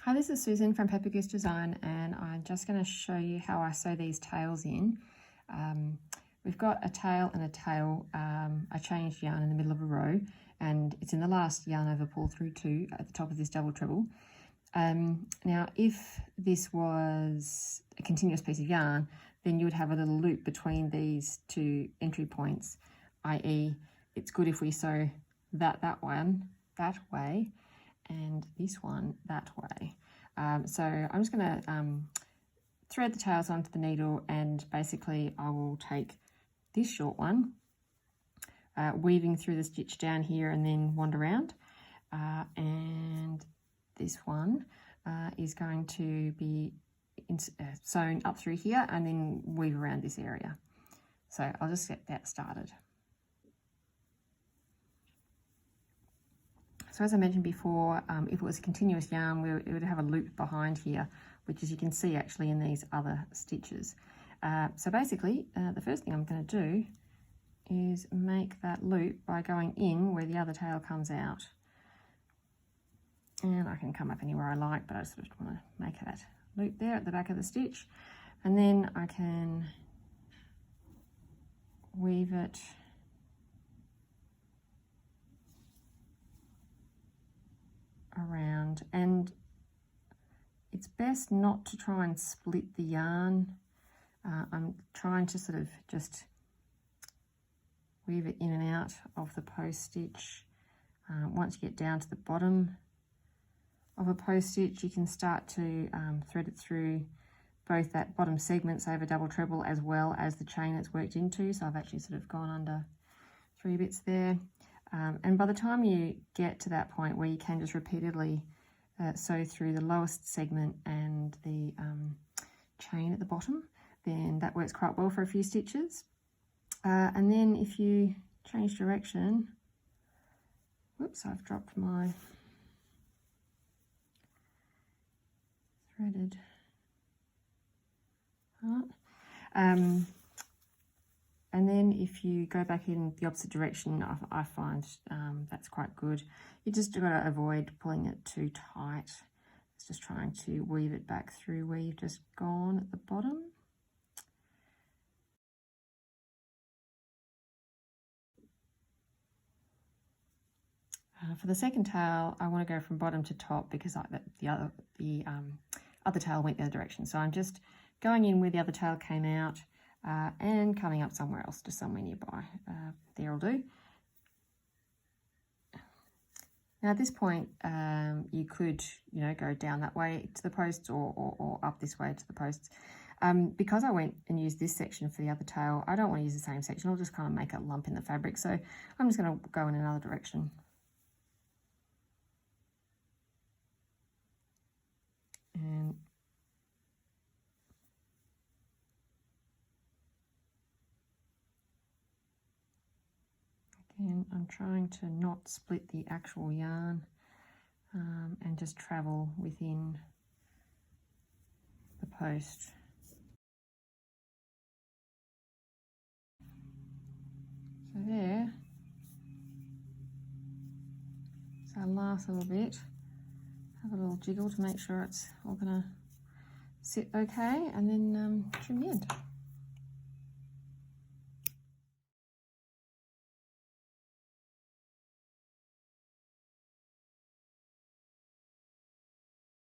Hi, this is Susan from Peppergoose Design, and I'm just going to show you how I sew these tails in. We've got a tail and a tail. I changed yarn in the middle of a row, and it's in the last yarn over pull through 2 at the top of this double treble. Now, if this was a continuous piece of yarn, then you would have a little loop between these two entry points, i.e. it's good if we sew that one that way and this one that way. So I'm just going to thread the tails onto the needle, and basically I will take this short one, weaving through the stitch down here and then wander around, and this one is going to be sewn up through here and then weave around this area. So I'll just get that started. So as I mentioned before, if it was a continuous yarn, it would have a loop behind here, which as you can see actually in these other stitches. So basically, the first thing I'm going to do is make that loop by going in where the other tail comes out. And I can come up anywhere I like, but I just want to make that loop there at the back of the stitch. And then I can weave it around, and it's best not to try and split the yarn. I'm trying to sort of just weave it in and out of the post stitch. Once you get down to the bottom of a post stitch, you can start to thread it through both that bottom segments over double treble as well as the chain it's worked into. So I've actually sort of gone under 3 bits there. And by the time you get to that point where you can just repeatedly sew through the lowest segment and the chain at the bottom, then that works quite well for a few stitches. And then if you change direction, whoops, I've dropped my threaded part. And then if you go back in the opposite direction, I find that's quite good. You just got to avoid pulling it too tight. It's just trying to weave it back through where you've just gone at the bottom. For the second tail, I want to go from bottom to top because the other tail went the other direction. So I'm just going in where the other tail came out, and coming up somewhere else, just somewhere nearby. There will do. Now at this point, you could, go down that way to the posts or up this way to the posts. Because I went and used this section for the other tail, I don't want to use the same section. I'll just kind of make a lump in the fabric. So I'm just going to go in another direction. And again, I'm trying to not split the actual yarn and just travel within the post. So there. So last little bit, have a little jiggle to make sure it's all going to sit okay, and then trim the end.